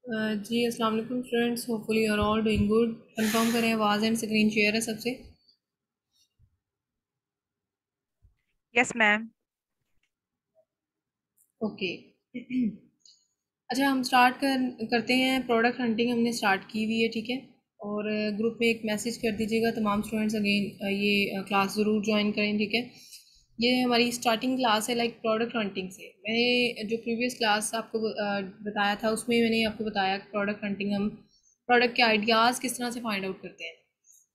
जी अस्सलाम वालेकुम friends, hopefully you are all doing good. Confirm करें आवाज़ एंड स्क्रीन शेयर है सबसे। Yes ma'am. ओके। अच्छा, हम करते हैं। प्रोडक्ट हंटिंग हमने स्टार्ट की हुई है, ठीक है। और ग्रुप में एक मैसेज कर दीजिएगा तमाम स्टूडेंट्स, अगेन ये क्लास ज़रूर ज्वाइन करें, ठीक है। ये हमारी स्टार्टिंग क्लास है लाइक प्रोडक्ट हंटिंग से। मैंने जो प्रीवियस क्लास आपको बताया था उसमें मैंने आपको बताया कि प्रोडक्ट हंटिंग हम प्रोडक्ट के आइडियाज़ किस तरह से फाइंड आउट करते हैं।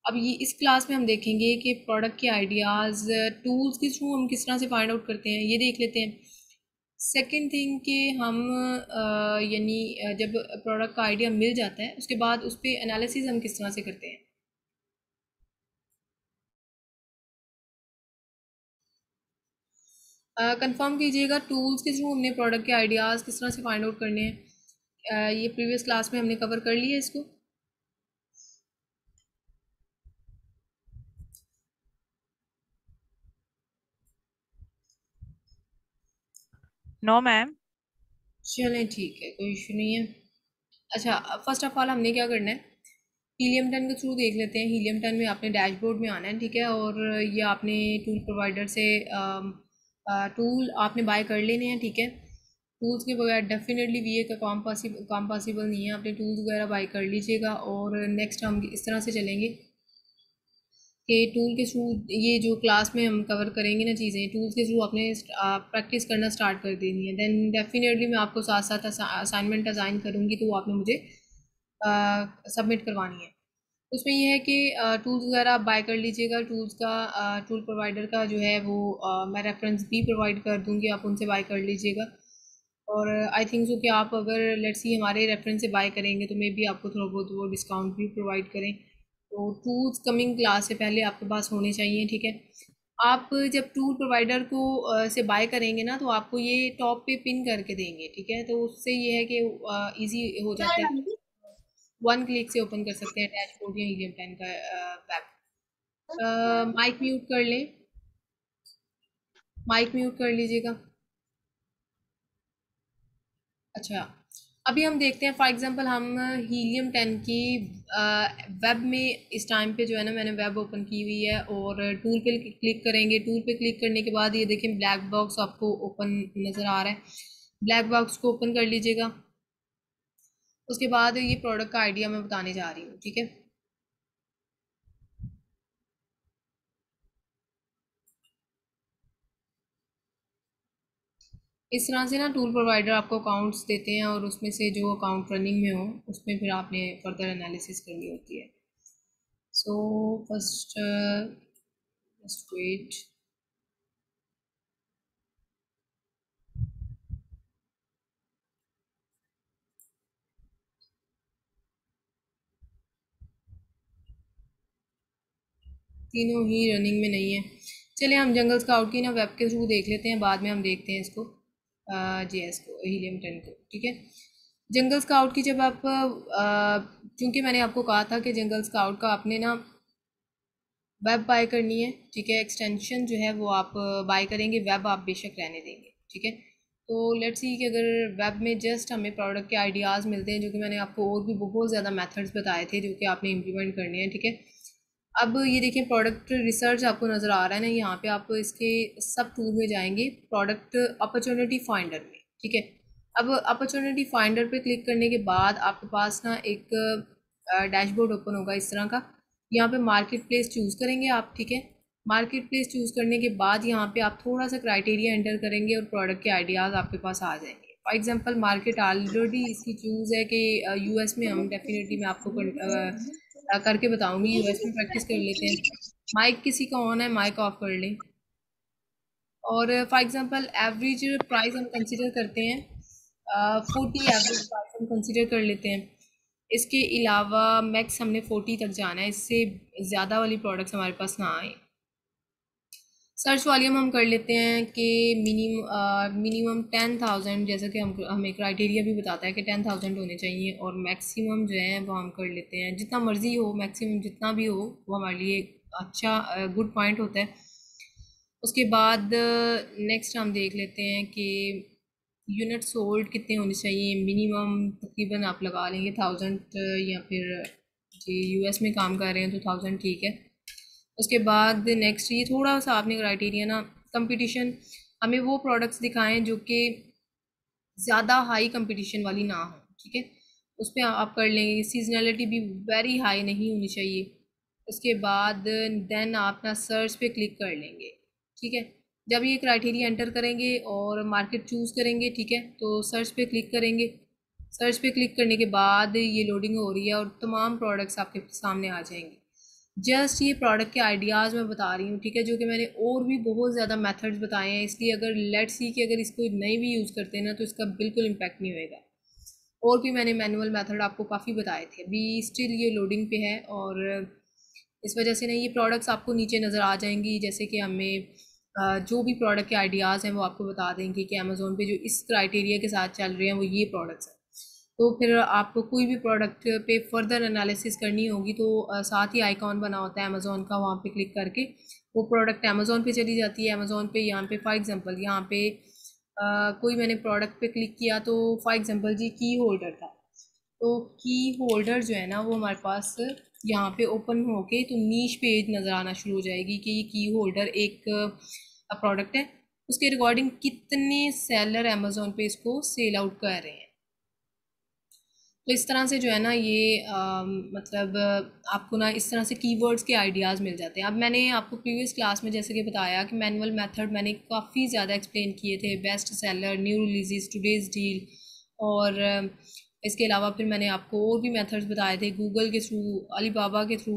अब ये इस क्लास में हम देखेंगे कि प्रोडक्ट के आइडियाज़ टूल्स के थ्रू हम किस तरह से फाइंड आउट करते हैं, ये देख लेते हैं। सेकंड थिंग कि हम यानी जब प्रोडक्ट का आइडिया मिल जाता है उसके बाद उस पर एनालिसिस हम किस तरह से करते हैं। कंफर्म कीजिएगा टूल्स के थ्रू हमने प्रोडक्ट के आइडियाज़ किस तरह से फाइंड आउट करने हैं। ये प्रीवियस क्लास में हमने कवर कर लिया इसको। No ma'am. चलें ठीक है, कोई इशू नहीं है। अच्छा, फर्स्ट ऑफ ऑल हमने क्या करना है, हीलियम 10 के थ्रू देख लेते हैं। हीलियम 10 में आपने डैशबोर्ड में आना है, ठीक है। और ये आपने टूल प्रोवाइडर से टूल आपने बाय कर लेने हैं, ठीक है। टूल्स के बगैर डेफिनेटली वीए का काम पॉसिबल नहीं है। आपने टूल्स वगैरह बाय कर लीजिएगा। और नेक्स्ट हम इस तरह से चलेंगे कि टूल के थ्रू ये जो क्लास में हम कवर करेंगे ना चीज़ें, टूल्स के थ्रू आपने प्रैक्टिस करना स्टार्ट कर देनी है। देन डेफिनेटली मैं आपको साथ साथ असाइनमेंट असाइन करूँगी, तो वो आपने मुझे सबमिट करवानी है। उसमें ये है कि टूल्स वगैरह आप बाय कर लीजिएगा। टूल्स का टूल प्रोवाइडर का जो है वो मैं रेफरेंस भी प्रोवाइड कर दूँगी, आप उनसे बाय कर लीजिएगा। और आई थिंक सो कि आप अगर लेट्स सी हमारे रेफरेंस से बाय करेंगे तो मे बी आपको थोड़ा बहुत वो डिस्काउंट भी प्रोवाइड करें। तो टूल्स कमिंग क्लास से पहले आपके पास होने चाहिए, ठीक है। आप जब टूल प्रोवाइडर को से बाय करेंगे ना, तो आपको ये टॉप पे पिन करके देंगे, ठीक है। तो उससे ये है कि इजी हो जाता है, वन क्लिक से ओपन कर सकते हैं डैशबोर्ड या हीलियम 10 का वेब। माइक म्यूट कर लें, माइक म्यूट कर लीजिएगा। अच्छा, अभी हम देखते हैं फॉर एग्जांपल हम हीलियम 10 की वेब में इस टाइम पे जो है ना, मैंने वेब ओपन की हुई है और टूल पे क्लिक करेंगे। टूल पे क्लिक करने के बाद ये देखें ब्लैक बॉक्स आपको ओपन नज़र आ रहा है। ब्लैक बॉक्स को ओपन कर लीजिएगा। उसके बाद ये प्रोडक्ट का आइडिया मैं बताने जा रही हूँ, ठीक है। इस तरह से ना टूल प्रोवाइडर आपको अकाउंट्स देते हैं और उसमें से जो अकाउंट रनिंग में हो उसमें फिर आपने फर्दर एनालिसिस करनी होती है। So first just wait. तीनों ही रनिंग में नहीं है। चलिए हम जंगल स्काउट की ना वेब के थ्रू देख लेते हैं, बाद में हम देखते हैं इसको जेएस को, हीलियम 10 को, ठीक है। जंगल स्काउट की जब आप क्योंकि मैंने आपको कहा था कि जंगल स्काउट का आपने ना वेब बाय करनी है, ठीक है। एक्सटेंशन जो है वो आप बाय करेंगे, वेब आप बेशक रहने देंगे, ठीक है। तो लेट्स सी कि अगर वेब में जस्ट हमें प्रोडक्ट के आइडियाज़ मिलते हैं, जो कि मैंने आपको और भी बहुत ज़्यादा मेथड्स बताए थे जो कि आपने इम्प्लीमेंट करने हैं, ठीक है। अब ये देखिए प्रोडक्ट रिसर्च आपको नज़र आ रहा है ना, यहाँ पे आप इसके सब टूल में जाएंगे प्रोडक्ट अपॉर्चुनिटी फाइंडर में, ठीक है। अब अपॉर्चुनिटी फाइंडर पे क्लिक करने के बाद आपके पास ना एक डैशबोर्ड ओपन होगा इस तरह का। यहाँ पे मार्केट प्लेस चूज़ करेंगे आप, ठीक है। मार्केट प्लेस चूज़ करने के बाद यहाँ पे आप थोड़ा सा क्राइटेरिया एंटर करेंगे और प्रोडक्ट के आइडियाज़ आपके पास आ जाएंगे। फॉर एग्जांपल मार्केट ऑलरेडी इसकी चूज़ है कि यूएस में हम डेफिनेटली मैं आपको करके बताऊंगी, यूएस में प्रैक्टिस कर लेते हैं। माइक किसी का ऑन है, माइक ऑफ कर लें। और फॉर एग्जांपल एवरेज प्राइस हम कंसिडर करते हैं, 40 एवरेज प्राइस हम कंसिडर कर लेते हैं। इसके अलावा मैक्स हमने 40 तक जाना है, इससे ज़्यादा वाली प्रोडक्ट्स हमारे पास ना आए। सर्च वॉल्यूम हम कर लेते हैं कि मिनिमम 10,000, जैसा कि हम हमें क्राइटेरिया भी बताता है कि 10,000 होने चाहिए। और मैक्सिमम जो है वो हम कर लेते हैं जितना मर्ज़ी हो, मैक्सिमम जितना भी हो वो हमारे लिए अच्छा गुड पॉइंट होता है। उसके बाद नेक्स्ट हम देख लेते हैं कि यूनिट सोल्ड कितने होने चाहिए, मिनिमम तकरीबन आप लगा लेंगे 1000, या फिर जी यूएस में काम कर रहे हैं तो 1000 ठीक है। उसके बाद नेक्स्ट ये थोड़ा सा आपने क्राइटेरिया ना, कंपटीशन, हमें वो प्रोडक्ट्स दिखाएं जो कि ज़्यादा हाई कंपटीशन वाली ना हो, ठीक है, उस पर आप कर लेंगे। सीजनलिटी भी वेरी हाई नहीं होनी चाहिए। उसके बाद देन आप ना सर्च पे क्लिक कर लेंगे, ठीक है। जब ये क्राइटेरिया एंटर करेंगे और मार्केट चूज़ करेंगे, ठीक है, तो सर्च पे क्लिक करेंगे। सर्च पे क्लिक करने के बाद ये लोडिंग हो रही है और तमाम प्रोडक्ट्स आपके सामने आ जाएंगे। जस्ट ये प्रोडक्ट के आइडियाज़ मैं बता रही हूँ, ठीक है, जो कि मैंने और भी बहुत ज़्यादा मेथड्स बताए हैं, इसलिए अगर लेट्स सी कि अगर इसको नहीं भी यूज़ करते हैं ना तो इसका बिल्कुल इम्पैक्ट नहीं होएगा। और भी मैंने मैनुअल मेथड आपको काफ़ी बताए थे, अभी स्टिल ये लोडिंग पे है और इस वजह से ना ये प्रोडक्ट्स आपको नीचे नज़र आ जाएंगी। जैसे कि हमें जो भी प्रोडक्ट के आइडियाज़ हैं वो आपको बता देंगे कि अमेज़ोन पे जो इस क्राइटेरिया के साथ चल रहे हैं वो ये प्रोडक्ट्स हैं। तो फिर आपको कोई भी प्रोडक्ट पे फर्दर एनालिसिस करनी होगी तो साथ ही आइकॉन बना होता है अमेज़ोन का, वहाँ पे क्लिक करके वो प्रोडक्ट अमेज़ोन पे चली जाती है। अमेज़ोन पे यहाँ पे फॉर एग्जांपल यहाँ पे कोई मैंने प्रोडक्ट पे क्लिक किया तो फॉर एग्जांपल जी की होल्डर था, तो की होल्डर जो है ना वो हमारे पास यहाँ पे ओपन होके तो नीश पेज नज़र आना शुरू हो जाएगी कि ये की होल्डर एक प्रोडक्ट है, उसके रिकॉर्डिंग कितने सेलर अमेज़ोन पे इसको सेल आउट कर रहे हैं। तो इस तरह से जो है ना ये मतलब आपको ना इस तरह से कीवर्ड्स के आइडियाज़ मिल जाते हैं। अब मैंने आपको प्रीवियस क्लास में जैसे कि बताया कि मैनुअल मेथड मैंने काफ़ी ज़्यादा एक्सप्लेन किए थे, best seller, new releases, today's deal, और इसके अलावा फिर मैंने आपको और भी मेथड्स बताए थे, गूगल के थ्रू, अलीबाबा के थ्रू,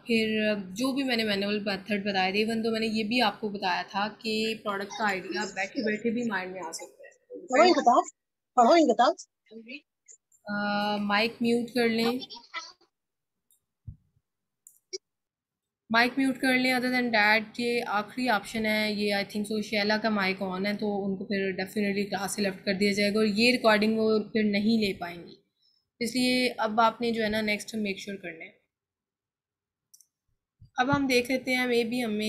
फिर जो भी मैंने मैनुअल मेथड बताए थे। इवन तो मैंने ये भी आपको बताया था कि प्रोडक्ट का आइडिया बैठे बैठे भी माइंड में आ सकता है। माइक म्यूट कर लें, माइक म्यूट कर लें। अदर देन डैट ये आखिरी ऑप्शन है, ये आई थिंक सो शैला का माइक ऑन है तो उनको फिर डेफिनेटली क्लास से लेफ्ट कर दिया जाएगा और ये रिकॉर्डिंग वो फिर नहीं ले पाएंगी। इसलिए अब आपने जो है ना नेक्स्ट मेक श्योर करना है। अब हम देख लेते हैं, मे बी हमें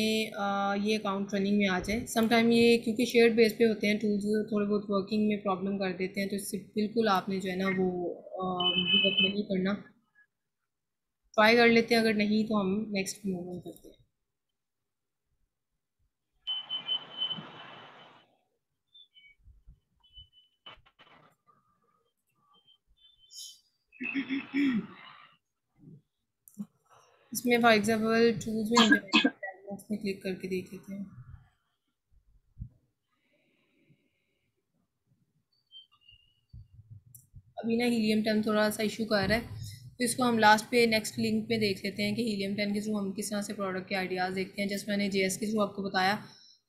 ये अकाउंट रनिंग में आ जाए। समटाइम ये क्योंकि शेयर्ड बेस पे होते हैं टूल्स, थोड़े बहुत वर्किंग में प्रॉब्लम कर देते हैं, तो इससे बिल्कुल आपने जो है ना वो गिव अप नहीं करना। ट्राई कर लेते हैं, अगर नहीं तो हम नेक्स्ट मूव ऑन करते हैं। इसमें फॉर एग्जांपल टूल्स में इंटरनेट में क्लिक करके देख लेते हैं। अभी ना हीलियम 10 थोड़ा सा इशू कर रहा है, तो इसको हम लास्ट पे नेक्स्ट लिंक पे देख लेते हैं कि हीलियम 10 के थ्रू हम किस तरह से प्रोडक्ट के आइडियाज़ देखते हैं। जैसे मैंने जेएस के थ्रू आपको बताया।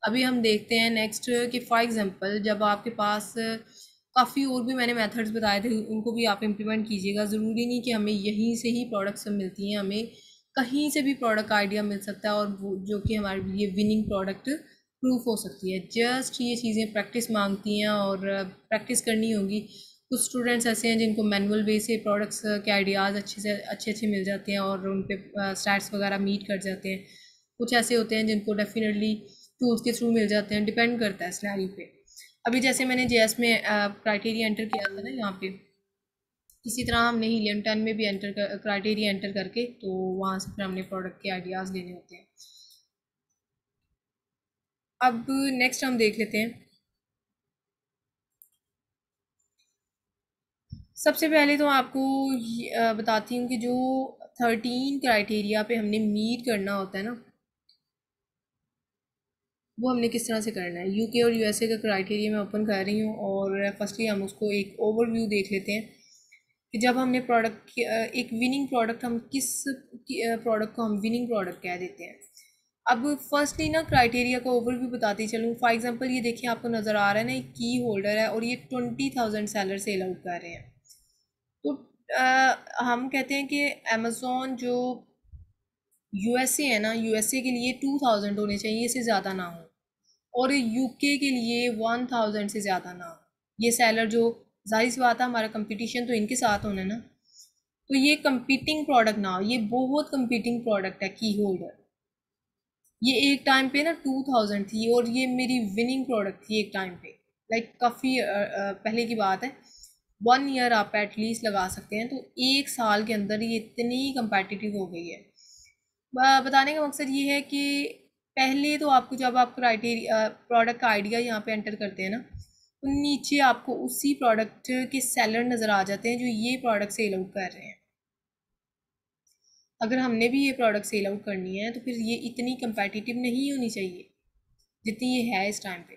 अभी हम देखते हैं नेक्स्ट कि फॉर एग्जांपल जब आपके पास काफ़ी और भी मैंने मेथड्स बताए थे, उनको भी आप इम्प्लीमेंट कीजिएगा। ज़रूरी नहीं कि हमें यहीं से ही प्रोडक्ट्स मिलती हैं, हमें कहीं से भी प्रोडक्ट आइडिया मिल सकता है और वो जो कि हमारे लिए विनिंग प्रोडक्ट प्रूफ हो सकती है। जस्ट ये चीज़ें प्रैक्टिस मांगती हैं और प्रैक्टिस करनी होगी। कुछ स्टूडेंट्स ऐसे हैं जिनको मैनुअल वे से प्रोडक्ट्स के आइडियाज़ अच्छे से अच्छे मिल जाते हैं और उन पे स्टैट्स वगैरह मीट कर जाते हैं। कुछ ऐसे होते हैं जिनको डेफिनेटली टूल्स के थ्रू मिल जाते हैं, डिपेंड करता है सिनेरियो पे। अभी जैसे मैंने जेएस में क्राइटेरिया एंटर किया था ना यहाँ पे, इसी तरह हमने हीलियम 10 में भी एंटर कर क्राइटेरिया एंटर करके तो वहाँ से फिर हमने प्रोडक्ट के आइडियाज़ लेने होते हैं। अब नेक्स्ट हम देख लेते हैं। सबसे पहले तो आपको बताती हूँ कि जो 13 क्राइटेरिया पे हमने मीट करना होता है ना, वो हमने किस तरह से करना है। यूके और यूएसए का क्राइटेरिया मैं ओपन कर रही हूँ और फर्स्टली हम उसको एक ओवरव्यू देख लेते हैं कि जब हमने प्रोडक्ट एक विनिंग प्रोडक्ट, हम किस प्रोडक्ट को हम विनिंग प्रोडक्ट कह देते हैं। अब फर्स्टली ना क्राइटेरिया का ओवरव्यू बताती चलूँ। फॉर एग्जांपल ये देखिए आपको नज़र आ रहा है ना, एक की होल्डर है और ये 20,000 सेलर सेल आउट कर रहे हैं। तो हम कहते हैं कि अमेज़ोन जो यूएसए है ना, यूएसए के लिए 2000 होने चाहिए, इससे ज़्यादा ना हो, और यूके के लिए 1000 से ज़्यादा ना हो। ये सेलर जो, जाहिर सी बात है हमारा कंपटीशन तो इनके साथ होना है ना, तो ये कंपीटिंग प्रोडक्ट ना हो। ये बहुत कंपीटिंग प्रोडक्ट है की होल्डर। ये एक टाइम पे ना 2000 थी और ये मेरी विनिंग प्रोडक्ट थी एक टाइम पे, लाइक काफ़ी पहले की बात है, 1 ईयर आप एटलीस्ट लगा सकते हैं, तो 1 साल के अंदर ये इतनी कंपेटिटिव हो गई है। बताने का मकसद ये है कि पहले तो आपको जब आप क्राइटेरिया प्रोडक्ट का आइडिया यहाँ पे एंटर करते हैं ना, तो नीचे आपको उसी प्रोडक्ट के सेलर नज़र आ जाते हैं जो ये प्रोडक्ट सेल आउट कर रहे हैं। अगर हमने भी ये प्रोडक्ट सेल आउट करनी है तो फिर ये इतनी कंपेटिटिव नहीं होनी चाहिए जितनी ये है इस टाइम पे।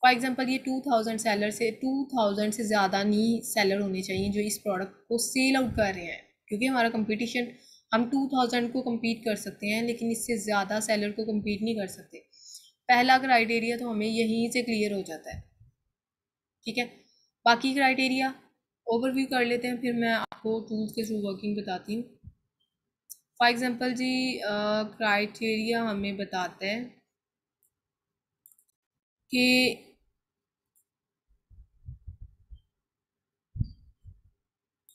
फॉर एग्जांपल ये 2000 सेलर से 2000 से ज़्यादा नहीं सेलर होने चाहिए जो इस प्रोडक्ट को सेल आउट कर रहे हैं, क्योंकि हमारा कंपटीशन, हम 2000 को कम्पीट कर सकते हैं लेकिन इससे ज़्यादा सेलर को कम्पीट नहीं कर सकते। पहला क्राइटेरिया तो हमें यहीं से क्लियर हो जाता है, ठीक है। बाकी क्राइटेरिया ओवरव्यू कर लेते हैं, फिर मैं आपको टूल्स के थ्रू वर्किंग बताती हूँ। फॉर एग्जांपल जी क्राइटेरिया हमें बताता है कि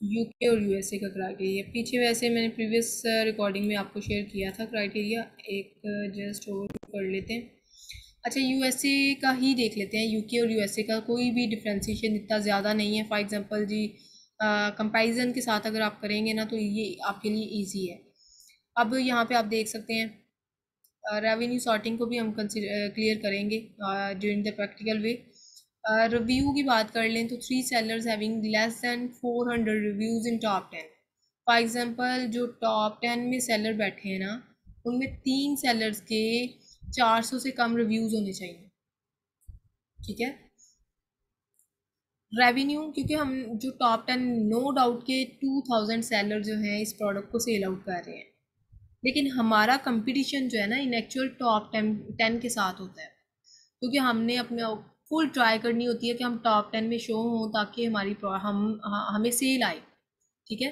यूके और यूएसए का क्राइटेरिया, पीछे वैसे मैंने प्रीवियस रिकॉर्डिंग में आपको शेयर किया था क्राइटेरिया, एक जस्ट ओवर कर लेते हैं। अच्छा, यूएसए का ही देख लेते हैं। यूके और यूएसए का कोई भी डिफ्रेंसिएशन इतना ज़्यादा नहीं है। फॉर एग्जांपल जी कंपैरिजन के साथ अगर आप करेंगे ना तो ये आपके लिए इजी है। अब यहाँ पे आप देख सकते हैं रेवेन्यू सॉर्टिंग को भी हम क्लियर करेंगे during the practical way. Review की बात कर लें तो 3 sellers having less than 400 reviews in top 10। For example जो टॉप 10 में सेलर बैठे हैं ना, उनमें 3 सेलर्स के 400 से कम रिव्यूज़ होने चाहिए, ठीक है। रेवेन्यू, क्योंकि हम जो टॉप 10, नो डाउट के 2000 सेलर जो हैं इस प्रोडक्ट को सेल आउट कर रहे हैं, लेकिन हमारा कंपटीशन जो है ना इन एक्चुअल टॉप 10 के साथ होता है, क्योंकि हमने अपने फुल ट्राई करनी होती है कि हम टॉप 10 में शो हों ताकि हमें सेल आए, ठीक है।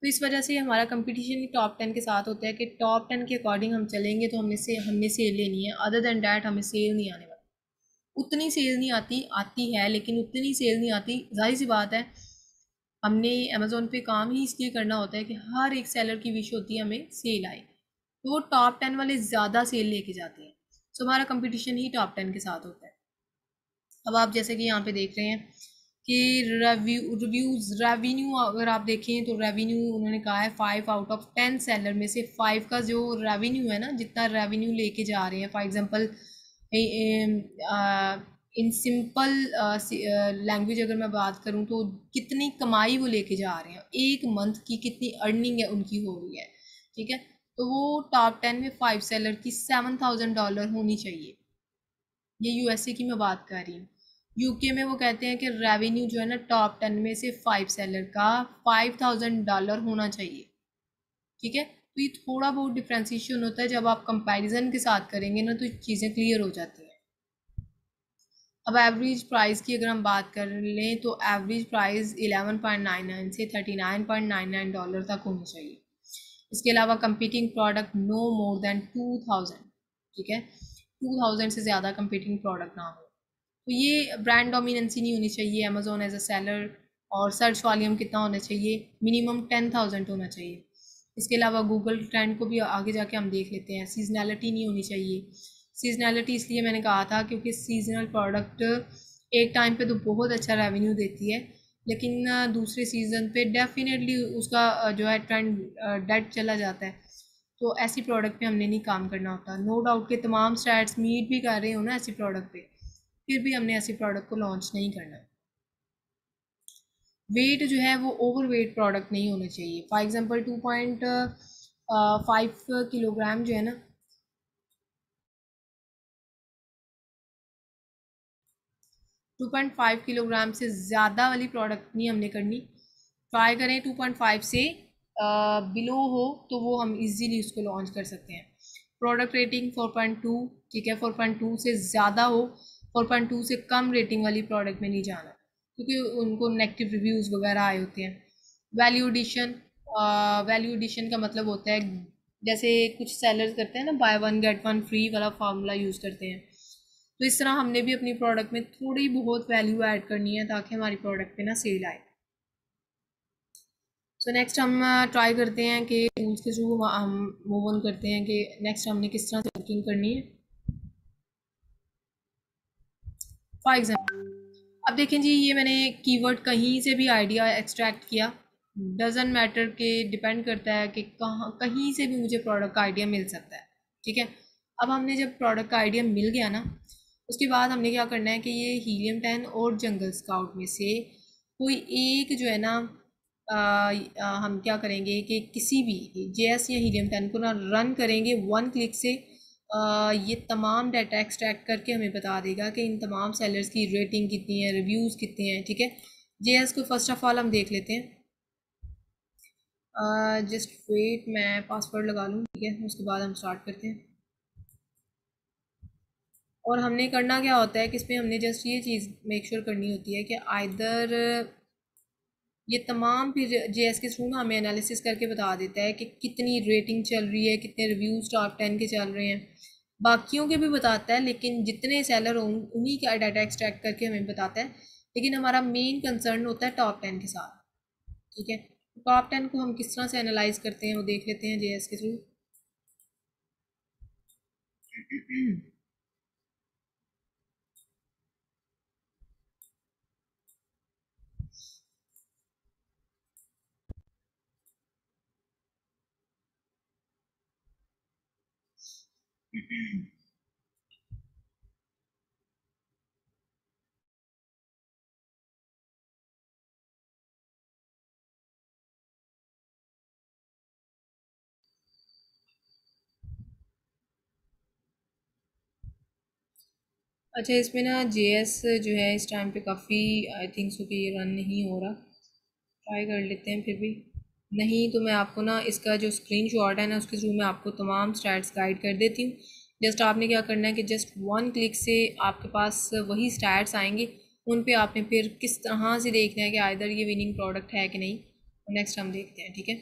तो इस वजह से हमारा कंपटीशन टॉप 10 के साथ होता है कि टॉप 10 के अकॉर्डिंग हम चलेंगे तो हमने सेल लेनी है, अदर देन डैट हमें सेल नहीं आने वाली। उतनी सेल नहीं आती, आती है लेकिन उतनी सेल नहीं आती, जाहिर सी बात है। हमने अमेज़ोन पे काम ही इसलिए करना होता है कि हर एक सेलर की विश होती है हमें सेल आए, तो वो टॉप 10 वाले ज़्यादा सेल लेके जाते हैं। सो हमारा कंपटीशन ही टॉप 10 के साथ होता है। अब आप जैसे कि यहाँ पे देख रहे हैं कि रेवेन्यू अगर आप देखें तो रेवेन्यू उन्होंने कहा है 5 आउट ऑफ 10 सेलर में से 5 का जो रेवेन्यू है ना, जितना रेवेन्यू लेके जा रहे हैं। For example in simple language अगर मैं बात करूँ तो कितनी कमाई वो लेके जा रहे हैं, एक मंथ की कितनी अर्निंग है उनकी हो रही है, ठीक है। तो वो टॉप 10 में 5 सेलर की $7,000 होनी चाहिए। ये यूएसए की मैं बात कर रही हूँ। यूके में वो कहते हैं कि रेवेन्यू जो है ना टॉप 10 में से 5 सेलर का $5,000 होना चाहिए, ठीक है। तो ये थोड़ा बहुत डिफ्रेंसिएशन होता है, जब आप कंपैरिजन के साथ करेंगे ना तो चीज़ें क्लियर हो जाती हैं। अब एवरेज प्राइस की अगर हम बात कर लें तो एवरेज प्राइस 11.99 से $39.99 तक होनी चाहिए। इसके अलावा competing product no more than 2000, ठीक है। 2000 से ज़्यादा कंपीटिंग प्रोडक्ट ना हो। तो ये ब्रांड डोमिनेंसी नहीं होनी चाहिए अमेजोन एज अ सेलर। और सर्च वॉल्यूम कितना होना चाहिए, मिनिमम 10,000 होना चाहिए। इसके अलावा गूगल ट्रेंड को भी आगे जाके हम देख लेते हैं। सीजनैलिटी नहीं होनी चाहिए। सीजनैलिटी इसलिए मैंने कहा था क्योंकि सीजनल प्रोडक्ट एक टाइम पे तो बहुत अच्छा रेवेन्यू देती है, लेकिन दूसरे सीज़न पे डेफिनेटली उसका जो है ट्रेंड डेड चला जाता है। तो ऐसी प्रोडक्ट पे हमने नहीं काम करना होता। नो डाउट के तमाम स्टैट्स मीट भी कर रहे हो ना ऐसी प्रोडक्ट पे, फिर भी हमने ऐसी प्रोडक्ट को लॉन्च नहीं करना। वेट जो है वो ओवर वेट प्रोडक्ट नहीं होना चाहिए। फॉर एग्जांपल 2.5 किलोग्राम जो है ना, 2.5 किलोग्राम से ज़्यादा वाली प्रोडक्ट नहीं हमने करनी। ट्राई करें 2.5 से बिलो हो तो वो हम इजीली उसको लॉन्च कर सकते हैं। प्रोडक्ट रेटिंग 4.2, ठीक है। 4.2 से ज़्यादा हो, 4.2 से कम रेटिंग वाली प्रोडक्ट में नहीं जाना, क्योंकि उनको नेगेटिव रिव्यूज़ वगैरह आए होते हैं। वैल्यू एडिशन, वैल्यू एडिशन का मतलब होता है जैसे कुछ सेलर्स करते हैं ना, by one get one free वाला फार्मूला यूज़ करते हैं। तो इस तरह हमने भी अपनी प्रोडक्ट में थोड़ी बहुत वैल्यू ऐड करनी है ताकि हमारी प्रोडक्ट पे ना सेल आए। सो नेक्स्ट हम ट्राई करते हैं कि टूल्स के थ्रू हम मूव ऑन करते हैं कि नेक्स्ट हमने किस तरह से वर्किंग करनी है। फॉर एग्जाम्पल अब देखें जी, ये मैंने कीवर्ड कहीं से भी आइडिया एक्सट्रैक्ट किया, डजेंट मैटर के, डिपेंड करता है कि कहाँ, कहीं से भी मुझे प्रोडक्ट का आइडिया मिल सकता है। ठीक है, अब हमने जब प्रोडक्ट का आइडिया मिल गया ना, उसके बाद हमने क्या करना है कि ये हीलियम 10 और जंगल स्काउट में से कोई एक जो है ना, हम क्या करेंगे कि किसी भी जेएस या हीलियम 10 को ना रन करेंगे, वन क्लिक से ये तमाम डाटा एक्सट्रैक्ट करके हमें बता देगा कि इन तमाम सेलर्स की रेटिंग कितनी है, रिव्यूज़ कितने हैं। ठीक है, जेएस को फर्स्ट ऑफ ऑल हम देख लेते हैं। जस्ट वेट, मैं पासवर्ड लगा लूँ। ठीक है, उसके बाद हम स्टार्ट करते हैं। और हमने करना क्या होता है कि इसमें हमने जस्ट ये चीज़ मेक श्योर करनी होती है कि आइदर ये तमाम फिर जेएस के थ्रू ना हमें एनालिसिस करके बता देता है कि कितनी रेटिंग चल रही है, कितने रिव्यूज़ टॉप 10 के चल रहे हैं, बाकियों के भी बताता है, लेकिन जितने सेलर हों उन्हीं का डाटा एक्सट्रैक्ट करके हमें बताता है। लेकिन हमारा मेन कंसर्न होता है टॉप 10 के साथ। ठीक है, टॉप 10 को हम किस तरह से एनालाइज करते हैं वो देख लेते हैं जेएस के थ्रू। अच्छा, इसमें ना जेएस जो है इस टाइम पे काफ़ी, आई थिंक सो कि ये रन नहीं हो रहा। ट्राई कर लेते हैं फिर भी। नहीं तो मैं आपको ना इसका जो स्क्रीनशॉट है ना, उसके थ्रू मैं आपको तमाम स्टैट्स गाइड कर देती हूँ। जस्ट आपने क्या करना है कि जस्ट वन क्लिक से आपके पास वही स्टैट्स आएंगे, उन पे आपने फिर किस तरह से देखना है कि आइदर ये विनिंग प्रोडक्ट है कि नहीं। नेक्स्ट हम देखते हैं। ठीक है,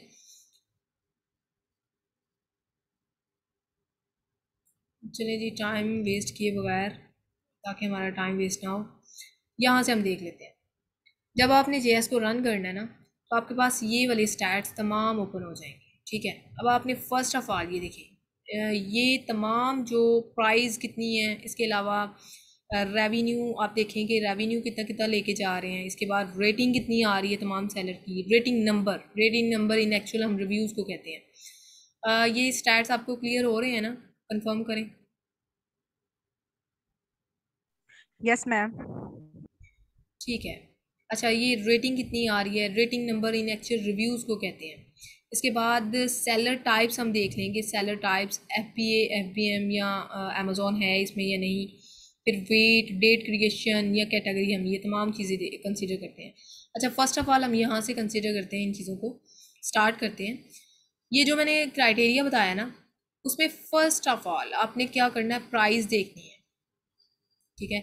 चलिए जी, टाइम वेस्ट किए बगैर, ताकि हमारा टाइम वेस्ट ना हो, यहाँ से हम देख लेते हैं। जब आपने जेएस को रन करना है ना, तो आपके पास ये वाले स्टैट्स तमाम ओपन हो जाएंगे। ठीक है, अब आपने फर्स्ट ऑफ ऑल ये देखिए, ये तमाम जो प्राइस कितनी है, इसके अलावा रेवेन्यू आप देखें कि रेवेन्यू कितना कितना लेके जा रहे हैं। इसके बाद रेटिंग कितनी आ रही है तमाम सेलर की, रेटिंग नंबर इन एक्चुअल हम रिव्यूज़ को कहते हैं। ये स्टैट्स आपको क्लियर हो रहे हैं ना, कंफर्म करें। Yes ma'am. ठीक है, अच्छा, ये रेटिंग कितनी आ रही है, rating number in actual reviews को कहते हैं। इसके बाद सेलर टाइप्स हम देख लेंगे, सेलर टाइप्स FBA FBM या अमेज़ॉन है इसमें या नहीं। फिर वेट, डेट क्रिएशन या कैटेगरी, हम ये तमाम चीज़ें कंसिडर करते हैं। अच्छा, फर्स्ट ऑफ ऑल हम यहाँ से कंसिडर करते हैं, इन चीज़ों को स्टार्ट करते हैं। ये जो मैंने क्राइटेरिया बताया ना, उसमें फ़र्स्ट ऑफ ऑल आपने क्या करना है, प्राइस देखनी है। ठीक है,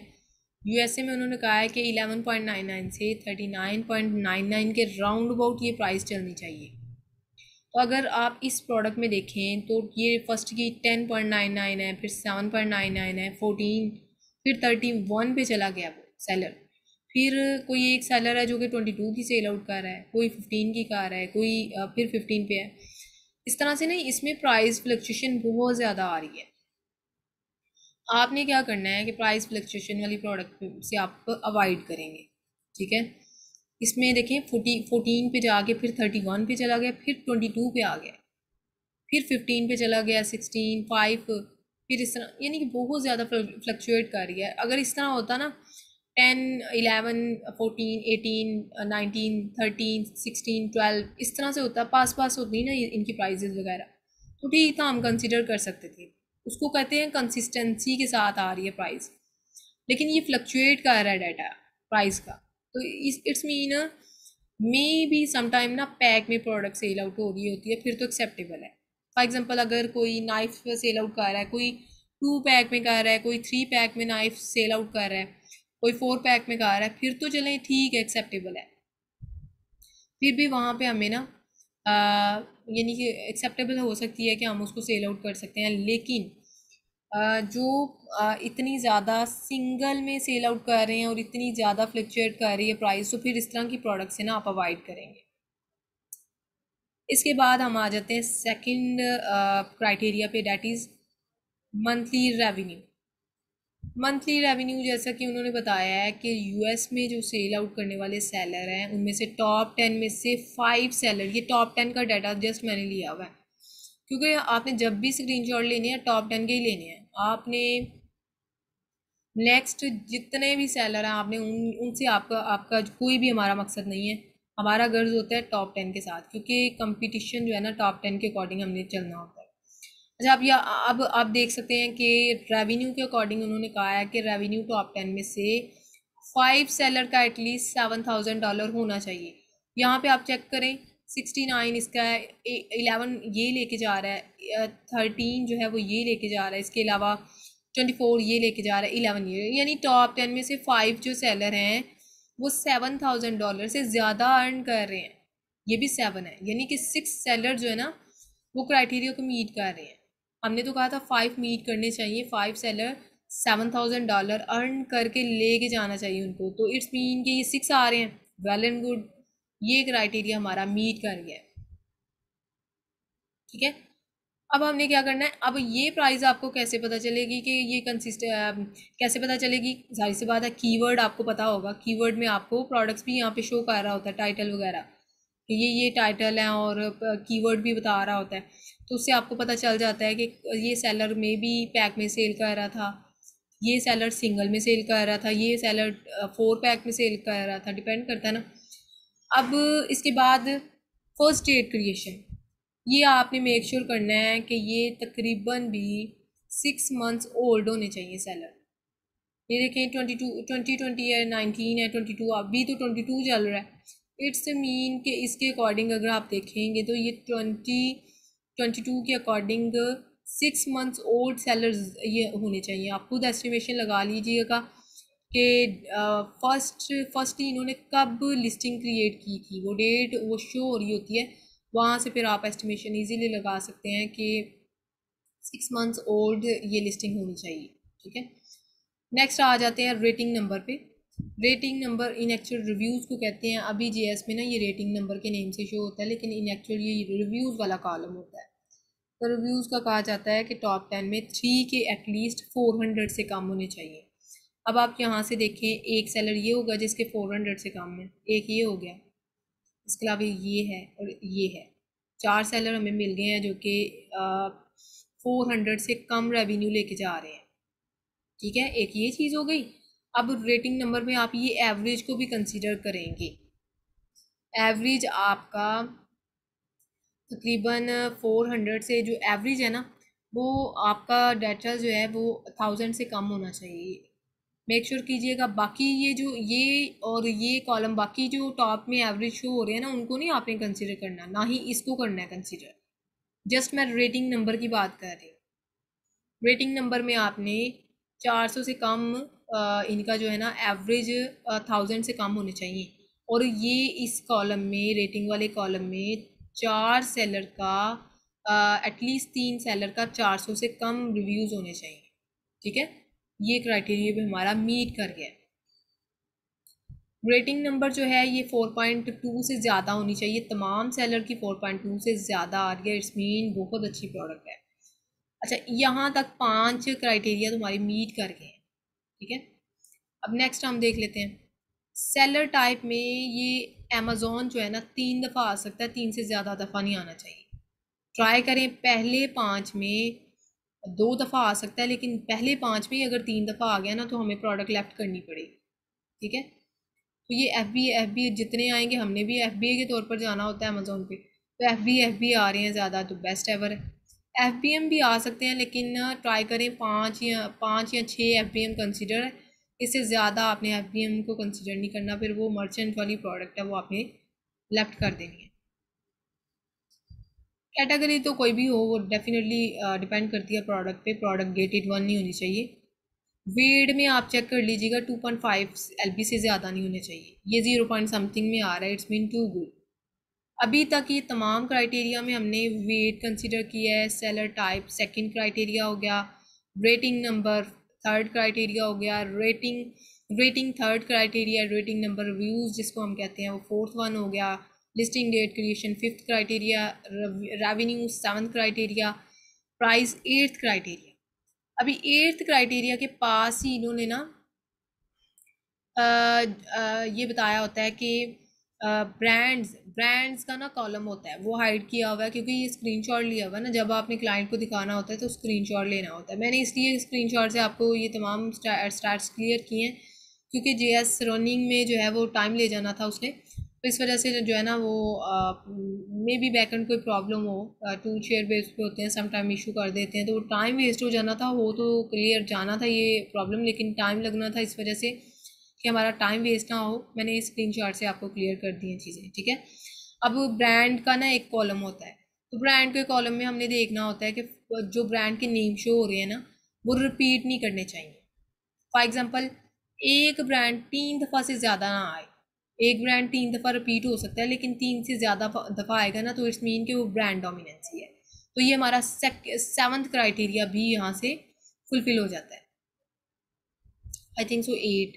यूएसए में उन्होंने कहा है कि 11.99 से 39.99 के राउंड अबाउट ये प्राइस चलनी चाहिए। तो अगर आप इस प्रोडक्ट में देखें तो ये फर्स्ट की 10.99 है, फिर 7.99 है, 14, फिर 31 पे चला गया वो सेलर। फिर कोई एक सेलर है जो कि 22 की सेल आउट कर रहा है, कोई 15 की कर रहा है, कोई फिर 15 पे है। इस तरह से ना इसमें प्राइस फ्लक्चुएशन बहुत ज़्यादा आ रही है। आपने क्या करना है कि प्राइस फ्लक्चुएशन वाली प्रोडक्ट से आप अवॉइड करेंगे। ठीक है, इसमें देखें 14 पे जाके फिर 31 पे चला गया, फिर 22 पे आ गया, फिर 15 पे चला गया, 16, 5, फिर इस तरह, यानी कि बहुत ज़्यादा फ्लक्चुएट कर रही है। अगर इस तरह होता ना 10, 11, 14, 18, 19, 13, 16, 12 इस तरह से होता, पास पास होती ना इनकी प्राइजेस वगैरह, तो ठीक था, हम कंसिडर कर सकते थे। उसको कहते हैं कंसिस्टेंसी के साथ आ रही है प्राइस। लेकिन ये फ्लक्चुएट कर रहा है डाटा प्राइस का, तो it's mean may be sometime ना पैक में प्रोडक्ट सेल आउट हो रही होती है, फिर तो एक्सेप्टेबल है। फॉर एग्जांपल, अगर कोई नाइफ सेल आउट कर रहा है, कोई 2 पैक में कर रहा है, कोई 3 पैक में नाइफ सेल आउट कर रहा है, कोई 4 पैक में कर रहा है, फिर तो चलें ठीक है, एक्सेप्टेबल है। फिर भी वहाँ पे हमें ना यानी कि एक्सेप्टेबल हो सकती है कि हम उसको सेल आउट कर सकते हैं। लेकिन जो इतनी ज़्यादा सिंगल में सेल आउट कर रहे हैं और इतनी ज़्यादा फ्लक्चुएट कर रही है प्राइस, तो फिर इस तरह की प्रोडक्ट से ना आप अवॉइड करेंगे। इसके बाद हम आ जाते हैं सेकंड क्राइटेरिया पे, that is monthly revenue. Monthly revenue जैसा कि उन्होंने बताया है कि यूएस में जो सेल आउट करने वाले सेलर हैं उनमें से टॉप 10 में से 5 सेलर, ये टॉप 10 का डाटा जस्ट मैंने लिया हुआ है, क्योंकि आपने जब भी स्क्रीनशॉट लेने हैं टॉप 10 के ही लेने हैं। आपने नेक्स्ट जितने भी सेलर हैं आपने उनसे आपका आपका कोई भी हमारा मकसद नहीं है, हमारा गर्ज होता है टॉप 10 के साथ, क्योंकि कंपटीशन जो है ना टॉप 10 के अकॉर्डिंग हमने चलना होता है। अच्छा, अब आप देख सकते हैं कि रेवेन्यू के अकॉर्डिंग उन्होंने कहा है कि रेवेन्यू टॉप 10 में से 5 सेलर का एटलीस्ट $7,000 होना चाहिए। यहाँ पे आप चेक करें, 69 इसका है, 11 ये लेके जा रहा है, 13 जो है वो ये लेके जा रहा है, इसके अलावा 24 ये लेके जा रहा है, 11 ये, यानी टॉप 10 में से 5 जो सेलर हैं वो $7,000 से ज़्यादा अर्न कर रहे हैं। ये भी 7 है, यानी कि 6 सेलर जो है ना वो क्राइटेरिया को मीट कर रहे हैं। हमने तो कहा था 5 मीट करने चाहिए, 5 सेलर $7,000 अर्न करके लेके जाना चाहिए उनको, तो इट्स मीन कि ये 6 आ रहे हैं, वेल एंड गुड, ये क्राइटेरिया हमारा मीट कर गया है। ठीक है, अब हमने क्या करना है, अब ये प्राइस आपको कैसे पता चलेगी कि ये कैसे पता चलेगी? जाहिर सी बात है, कीवर्ड आपको पता होगा, कीवर्ड में आपको प्रोडक्ट्स भी यहाँ पे शो कर रहा होता है, टाइटल वगैरह, कि ये टाइटल है और कीवर्ड भी बता रहा होता है, तो उससे आपको पता चल जाता है कि ये सेलर में भी पैक में सेल कर रहा था, ये सेलर सिंगल में सेल कर रहा था, ये सेलर 4 पैक में सेल कर रहा था, डिपेंड करता है ना। अब इसके बाद फर्स्ट डेट क्रिएशन, ये आपने मेक श्योर करना है कि ये तकरीबन भी 6 मंथ्स ओल्ड होने चाहिए सेलर। ये देखें 2020 है, 19 है, 22, अभी तो 22 चल रहा है। इट्स मीन कि इसके अकॉर्डिंग अगर आप देखेंगे तो ये 2022 के अकॉर्डिंग 6 मंथ्स ओल्ड सेलर्स ये होने चाहिए। आप खुद एस्टिमेशन लगा लीजिएगा कि फर्स्टली इन्होंने कब लिस्टिंग क्रिएट की थी, वो डेट वो शो हो रही होती है, वहाँ से फिर आप एस्टिमेशन इजीली लगा सकते हैं कि 6 मंथ्स ओल्ड ये लिस्टिंग होनी चाहिए। ठीक है, नेक्स्ट आ जाते हैं रेटिंग नंबर पे। Rating number in actual reviews को कहते हैं। अभी जीएस में ना ये रेटिंग नंबर के नेम से शो होता है, लेकिन इन एक्चुअल ये रिव्यूज़ वाला कॉलम होता है। तो रिव्यूज़ का कहा जाता है कि टॉप 10 में 3 के एटलीस्ट 400 से कम होने चाहिए। अब आप यहाँ से देखें, एक सेलर ये होगा जिसके 400 से कम है, एक ये हो गया, इसके अलावा ये है और ये है, 4 सेलर हमें मिल गए हैं जो कि 400 से कम रेवेन्यू लेके जा रहे हैं। ठीक है, एक ये चीज़ हो गई। अब रेटिंग नंबर में आप ये एवरेज को भी कंसीडर करेंगे। एवरेज आपका तकरीबन 400 से जो एवरेज है ना, वो आपका डाटा जो है वो 1000 से कम होना चाहिए। मेक श्योर कीजिएगा। बाकी ये जो ये और ये कॉलम, बाकी जो टॉप में एवरेज शो हो रहे हैं ना, उनको नहीं आपने कंसीडर करना, ना ही इसको करना है कंसीडर। जस्ट मैं रेटिंग नंबर की बात कर रही हूँ। रेटिंग नंबर में आपने 400 से कम इनका जो है ना एवरेज 1000 से कम होने चाहिए। और ये इस कॉलम में, रेटिंग वाले कॉलम में 4 सेलर का एटलीस्ट 3 सेलर का 400 से कम रिव्यूज़ होने चाहिए। ठीक है, ये क्राइटेरिया भी हमारा मीट कर गया है। रेटिंग नंबर जो है ये 4.2 से ज़्यादा होनी चाहिए, तमाम सेलर की 4.2 से ज़्यादा आ रही है, इट्स मीन बहुत अच्छी प्रोडक्ट है। अच्छा, यहाँ तक 5 क्राइटेरिया तुम्हारी मीट कर गए हैं। ठीक है, अब नेक्स्ट हम देख लेते हैं सेलर टाइप में। ये अमेज़ोन जो है ना 3 दफ़ा आ सकता है, 3 से ज़्यादा दफ़ा नहीं आना चाहिए। ट्राई करें, पहले 5 में 2 दफ़ा आ सकता है, लेकिन पहले 5 में अगर 3 दफ़ा आ गया ना तो हमें प्रोडक्ट लेफ्ट करनी पड़ेगी। ठीक है, तो ये एफ बी जितने आएंगे, हमने भी एफ बी ए के तौर पर जाना होता है अमेज़ोन पे, तो एफ बी आ रहे हैं ज़्यादा तो बेस्ट एवर है। एफ बी एम भी आ सकते हैं, लेकिन ट्राई करें 5 या 6 एफ बी एम कंसिडर है, इससे ज़्यादा आपने एफ बी एम को कंसिडर नहीं करना, फिर वो मर्चेंट वाली प्रोडक्ट है वो आपने लेफ्ट कर देनी है। कैटेगरी तो कोई भी हो, वो डेफिनेटली डिपेंड करती है प्रोडक्ट पे, प्रोडक्ट गेटेड 1 नहीं होनी चाहिए। वेट में आप चेक कर लीजिएगा, 2.5 LB से ज़्यादा नहीं होने चाहिए, ये 0 पॉइंट समथिंग में आ रहा है, इट्स मीन टू गुड। अभी तक ये तमाम क्राइटेरिया में हमने वेट कंसिडर किया है, सेलर टाइप सेकंड क्राइटेरिया हो गया, रेटिंग नंबर थर्ड क्राइटेरिया हो गया, rating third criteria, rating number reviews जिसको हम कहते हैं वो फोर्थ वन हो गया, listing date creation fifth criteria, revenue seventh criteria, price eighth criteria. अभी 8th क्राइटेरिया के पास ही इन्होंने ना ये बताया होता है कि ब्रांड्स ब्रांड्स का ना कॉलम होता है, वो हाइड किया हुआ है क्योंकि ये स्क्रीनशॉट लिया हुआ है ना, जब आपने क्लाइंट को दिखाना होता है तो स्क्रीनशॉट लेना होता है। मैंने इसलिए स्क्रीनशॉट से आपको ये तमाम स्टार्ट्स क्लियर किए हैं क्योंकि जेएस रनिंग में जो है वो टाइम ले जाना था उसने, तो इस वजह से जो है ना वो मे बी बैकएंड कोई प्रॉब्लम हो, टू शेयर बेस पे होते हैं, सम टाइम इशू कर देते हैं, तो टाइम वेस्ट हो जाना था, वो तो क्लियर जाना था ये प्रॉब्लम, लेकिन टाइम लगना था इस वजह से कि हमारा टाइम वेस्ट ना हो। मैंने इस स्क्रीनशॉट से आपको क्लियर कर दी हैं चीज़ें, ठीक है। अब ब्रांड का ना एक कॉलम होता है, तो ब्रांड के कॉलम में हमने देखना होता है कि जो ब्रांड के नेम शो हो रहे हैं ना वो रिपीट नहीं करने चाहिए। फॉर एग्जांपल एक ब्रांड 3 दफ़ा से ज़्यादा ना आए, एक ब्रांड 3 दफ़ा रिपीट हो सकता है लेकिन 3 से ज़्यादा दफ़ा आएगा ना तो इट्स मीन कि वो ब्रांड डोमिनेंसी है। तो ये हमारा 7th क्राइटेरिया भी यहाँ से फुलफिल हो जाता है। I think so 8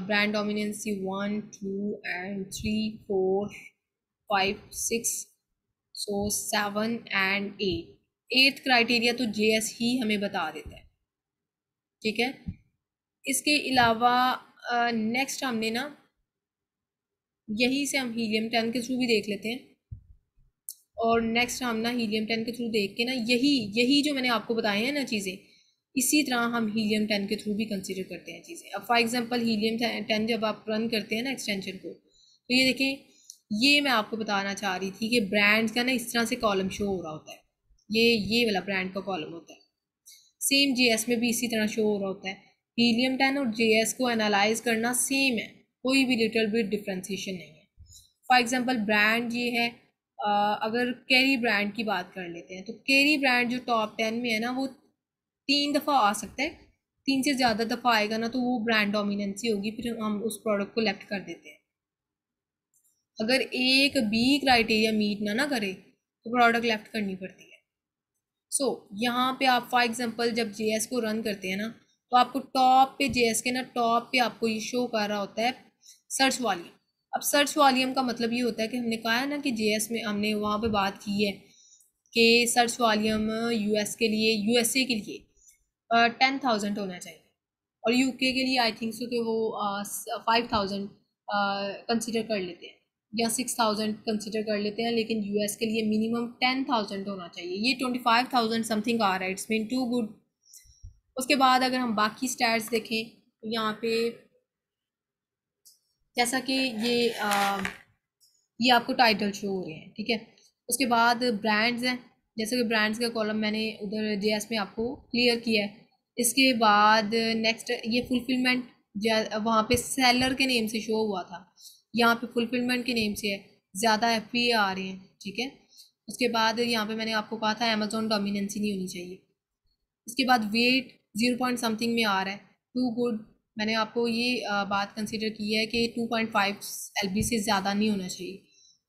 brand dominancy 1 2 and 3 4 5 6, so 7 and 8, 8th criteria तो जेएस ही हमें बता देता है, ठीक है। इसके अलावा नेक्स्ट हमने ना यहीं से हम हीलियम 10 के थ्रू भी देख लेते हैं, और नेक्स्ट हम ना हीलियम 10 के थ्रू देख के ना यही यही जो मैंने आपको बताए हैं ना चीज़ें, इसी तरह हम हीलियम 10 के थ्रू भी कंसिडर करते हैं चीज़ें। अब फॉर एग्जांपल हीलियम 10 जब आप रन करते हैं ना एक्सटेंशन को, तो ये देखें, ये मैं आपको बताना चाह रही थी कि ब्रांड्स का ना इस तरह से कॉलम शो हो रहा होता है, ये वाला ब्रांड का कॉलम होता है। सेम जेएस में भी इसी तरह शो हो रहा होता है। हीलियम 10 और जेएस को एनालाइज करना सेम है, कोई भी लिटिल बिट डिफ्रेंसिएशन नहीं है। फॉर एग्जांपल ब्रांड ये है, अगर कैरी ब्रांड की बात कर लेते हैं तो कैरी ब्रांड जो टॉप 10 में है ना वो 3 दफ़ा आ सकता है, 3 से ज़्यादा दफ़ा आएगा ना तो वो ब्रांड डोमिनेंसी होगी, फिर हम उस प्रोडक्ट को लेफ्ट कर देते हैं। अगर एक भी क्राइटेरिया मीट ना करे तो प्रोडक्ट लेफ्ट करनी पड़ती है। सो यहाँ पे आप फॉर एग्जांपल जब जेएस को रन करते हैं ना तो आपको टॉप पे जेएस के ना टॉप पे आपको ये शो कर रहा होता है सर्च वॉल्यूम। अब सर्च वॉल्यूम का मतलब ये होता है कि हमने कहा है ना कि जेएस में हमने वहाँ पे बात की है कि सर्च वॉल्यूम यूएस के लिए, यूएसए के लिए 10,000 होना चाहिए, और यूके के लिए आई थिंक सो कि वो 5,000 कंसिडर कर लेते हैं या 6,000 कंसिडर कर लेते हैं, लेकिन यूएस के लिए मिनिमम 10,000 होना चाहिए। ये 25,000 समथिंग आ रहा है, इट्स मीन टू गुड। उसके बाद अगर हम बाकी स्टैट्स देखें तो यहाँ पे जैसा कि ये आपको टाइटल शो हो रहे हैं, ठीक है। उसके बाद ब्रांड्स हैं, जैसे कि ब्रांड्स का कॉलम मैंने उधर जेएस में आपको क्लियर किया है। इसके बाद नेक्स्ट ये फुलफिलमेंट, वहाँ पे सेलर के नेम से शो हुआ था, यहाँ पे फुलफिलमेंट के नेम से है, ज़्यादा एफपीए आ रहे हैं, ठीक है। उसके बाद यहाँ पे मैंने आपको कहा था अमेजोन डोमिनेंसी नहीं होनी चाहिए। इसके बाद वेट 0 पॉइंट समथिंग में आ रहा है, टू गुड। मैंने आपको ये बात कंसिडर की है कि 2.5 एलबी से ज़्यादा नहीं होना चाहिए,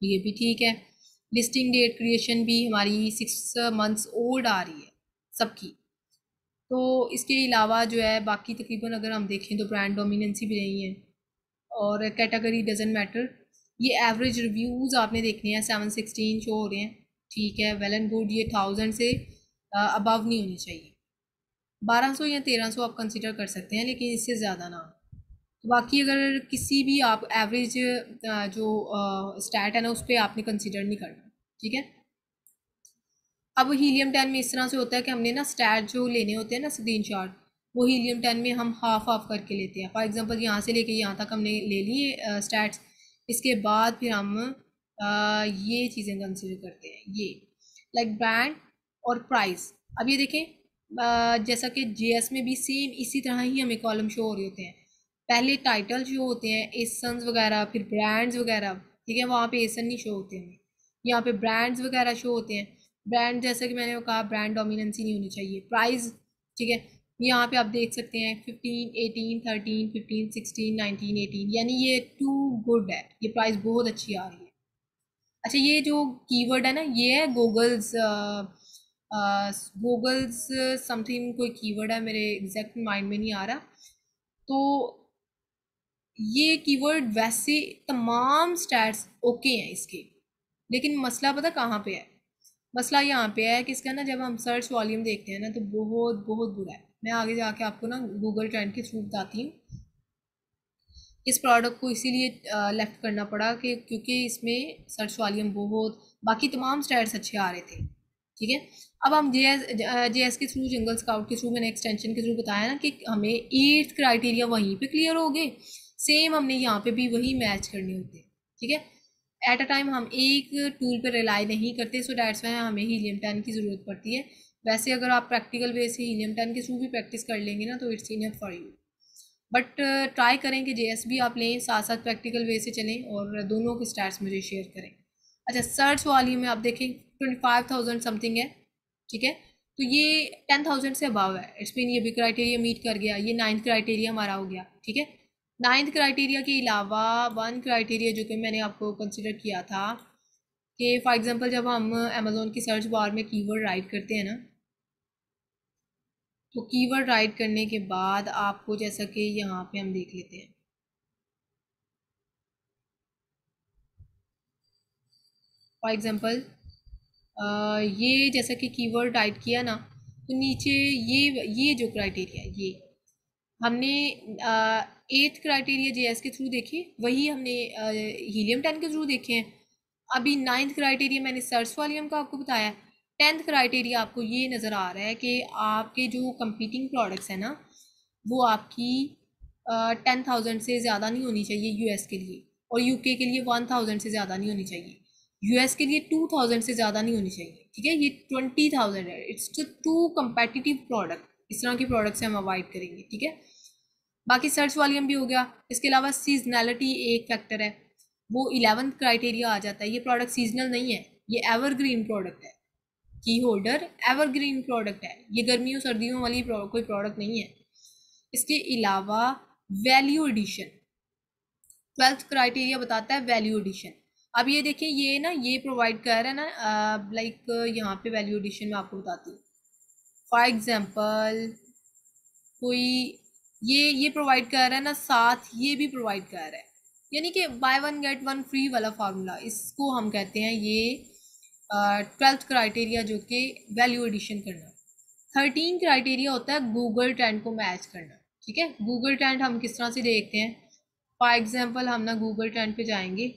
ये भी ठीक है। लिस्टिंग डेट क्रिएशन भी हमारी 6 मंथ्स ओल्ड आ रही है सबकी। तो इसके अलावा जो है बाकी तकरीबन अगर हम देखें तो ब्रांड डोमिनेंसी भी नहीं है, और कैटेगरी डजेंट मैटर। ये एवरेज रिव्यूज़ आपने देखने हैं 716 शो हो रहे हैं, ठीक है, वेल एंड गुड। ये 1000 से अबव नहीं होनी चाहिए, 1200 या 1300 आप कंसिडर कर सकते हैं, लेकिन इससे ज़्यादा ना। तो बाकी अगर किसी भी आप एवरेज जो स्टैट है ना उस पर आपने कंसिडर नहीं करना, ठीक है। अब हीलियम 10 में इस तरह से होता है कि हमने ना स्टैट जो लेने होते हैं ना स्क्रीनशॉट, वो हीलियम 10 में हम हाफ हाफ करके लेते हैं। फॉर एग्जांपल यहाँ से लेके यहाँ तक हमने ले लिए स्टैट्स, इसके बाद फिर हम ये चीज़ें कंसिडर करते हैं, ये लाइक ब्रांड और प्राइस। अब ये देखें, जैसा कि जेएस में भी सेम इसी तरह ही हमें कॉलम शो हो रहे होते हैं। पहले टाइटल शो होते हैं, एसन्स वगैरह, फिर ब्रांड्स वगैरह, ठीक है, वहाँ पे एसन नहीं शो होते हैं, यहाँ पे ब्रांड्स वगैरह शो होते हैं। ब्रांड जैसे कि मैंने कहा ब्रांड डोमिनेंसी नहीं होनी चाहिए। प्राइस, ठीक है, यहाँ पे आप देख सकते हैं 15 18 13 15 16 19 18, यानी ये टू गुड है, ये प्राइस बहुत अच्छी आ रही है। अच्छा, ये जो कीवर्ड है ना ये है गूगल्स, गूगल्स समथिंग कोई कीवर्ड है, मेरे एग्जैक्ट माइंड में नहीं आ रहा। तो ये कीवर्ड वैसे तमाम स्टैट्स ओके हैं इसके, लेकिन मसला पता कहाँ पे है, मसला यहाँ पे है कि इसका ना जब हम सर्च वॉल्यूम देखते हैं ना तो बहुत बहुत बुरा है। मैं आगे जाके आपको ना गूगल ट्रेंड के थ्रू बताती हूँ। इस प्रोडक्ट को इसीलिए लेफ्ट करना पड़ा कि क्योंकि इसमें सर्च वॉल्यूम बहुत, बाकी तमाम स्टैट्स अच्छे आ रहे थे। ठीक है, अब हम जे एस के थ्रू, जंगल स्काउट के थ्रू, मैंने एक्सटेंशन के थ्रू बताया ना कि हमें 8 क्राइटेरिया वहीं पे क्लियर हो गए। सेम हमने यहाँ पे भी वही मैच करने होते हैं। ठीक है, एट अ टाइम हम एक टूल पर रिलाई नहीं करते, सो डैट्स वाई हमें हीलियम 10 की ज़रूरत पड़ती है। वैसे अगर आप प्रैक्टिकल वे से हीलियम 10 के थ्रू भी प्रैक्टिस कर लेंगे ना तो it's enough for you. But try करें कि जेएस भी आप लें, साथ साथ प्रैक्टिकल वे से चलें और दोनों के स्टैट्स मुझे शेयर करें। अच्छा, सर्च वॉल्यूम में आप देखें 25,000 समथिंग है। ठीक है, तो ये 10,000 से अबव है। इट्स मीन ये भी क्राइटेरिया मीट कर गया। ये 9th क्राइटेरिया हमारा हो गया। ठीक है, 9th क्राइटेरिया के अलावा 1 क्राइटेरिया जो कि मैंने आपको कंसिडर किया था कि फॉर एग्जांपल जब हम अमेज़ोन की सर्च बार में कीवर्ड राइट करते हैं ना, तो कीवर्ड राइट करने के बाद आपको, जैसा कि यहाँ पे हम देख लेते हैं, फॉर एग्जांपल ये जैसा कि कीवर्ड टाइप किया ना, तो नीचे ये जो क्राइटेरिया, ये हमने 8th क्राइटेरिया जेएस के थ्रू देखे, वही हमने हीलियम 10 के थ्रू देखे हैं। अभी 9th क्राइटेरिया मैंने सर्च वॉल्यूम का आपको बताया। 10th क्राइटेरिया आपको ये नज़र आ रहा है कि आपके जो कंपीटिंग प्रोडक्ट्स हैं ना, वो आपकी 10,000 से ज़्यादा नहीं होनी चाहिए यूएस के लिए, और यूके के लिए 1,000 से ज़्यादा नहीं होनी चाहिए, यूएस के लिए 2,000 से ज़्यादा नहीं होनी चाहिए। ठीक है, ये 20,000 है। It's too competitive product. इस तरह के प्रोडक्ट से हम अवॉइड करेंगे। ठीक है, बाकी सर्च वॉल्यूम भी हो गया। इसके अलावा सीजनैलिटी एक फैक्टर है, वो 11th क्राइटेरिया आ जाता है। ये प्रोडक्ट सीजनल नहीं है, ये एवरग्रीन प्रोडक्ट है। की होल्डर एवरग्रीन प्रोडक्ट है, ये गर्मियों सर्दियों वाली कोई प्रोडक्ट नहीं है। इसके अलावा वैल्यू एडिशन, 12th क्राइटेरिया बताता है वैल्यू एडिशन। अब ये देखिए, ये ना ये प्रोवाइड कर रहा है ना, लाइक यहाँ पे वैल्यू एडिशन में आपको बताती हूँ। फॉर एग्जांपल कोई ये प्रोवाइड कर रहा है ना, साथ ये भी प्रोवाइड कर रहा है, यानी कि by one get one free वाला फार्मूला, इसको हम कहते हैं ये 12th क्राइटेरिया, जो कि वैल्यू एडिशन करना। 13 क्राइटेरिया होता है गूगल ट्रेंड को मैच करना। ठीक है, गूगल ट्रेंड हम किस तरह से देखते हैं, फॉर एग्जांपल हम ना गूगल ट्रेंड पे जाएंगे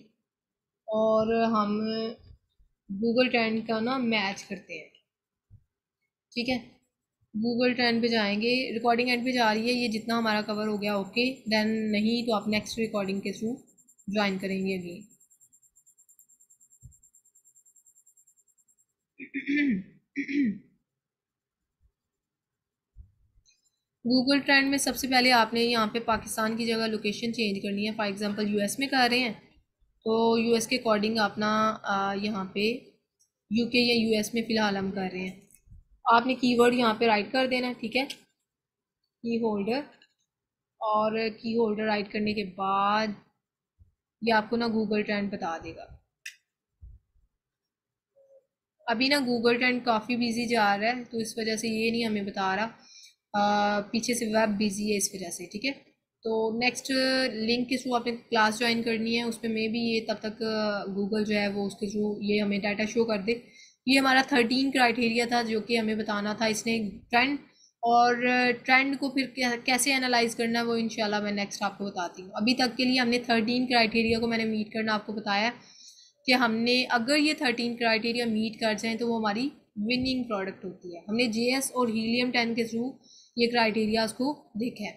और हम गूगल ट्रेंड का ना मैच करते हैं। ठीक है, गूगल ट्रेंड पे जाएंगे, रिकॉर्डिंग एंड पे जा रही है, ये जितना हमारा कवर हो गया ओके, देन नहीं तो आप नेक्स्ट रिकॉर्डिंग के थ्रू ज्वाइन करेंगे अगेन। गूगल ट्रेंड में सबसे पहले आपने यहाँ पे पाकिस्तान की जगह लोकेशन चेंज करनी है। फॉर एग्जांपल यूएस में कर रहे हैं तो यूएस के अकॉर्डिंग अपना यहाँ पे यूके या यूएस में फ़िलहाल हम कर रहे हैं, आपने कीवर्ड यहाँ पे राइट कर देना है। ठीक है, की होल्डर, और की होल्डर राइट करने के बाद ये आपको ना गूगल ट्रेंड बता देगा। अभी ना गूगल ट्रेंड काफ़ी बिजी जा रहा है, तो इस वजह से ये नहीं हमें बता रहा, पीछे से वेब बिजी है इस वजह से। ठीक है, तो नेक्स्ट लिंक के थ्रू आपने क्लास ज्वाइन करनी है, उसमें मे भी ये तब तक गूगल जो है वो उसके थ्रू ये हमें डाटा शो कर दे। ये हमारा 13 क्राइटेरिया था जो कि हमें बताना था इसने ट्रेंड, और ट्रेंड को फिर कैसे एनालाइज करना है वो इंशाल्लाह मैं नेक्स्ट आपको बताती हूँ। अभी तक के लिए हमने 13 क्राइटेरिया को मैंने मीट करना आपको बताया कि हमने अगर ये 13 क्राइटेरिया मीट कर जाएँ तो वो हमारी विनिंग प्रोडक्ट होती है। हमने जेएस और हीलियम 10 के थ्रू ये क्राइटेरियाज को देखा है।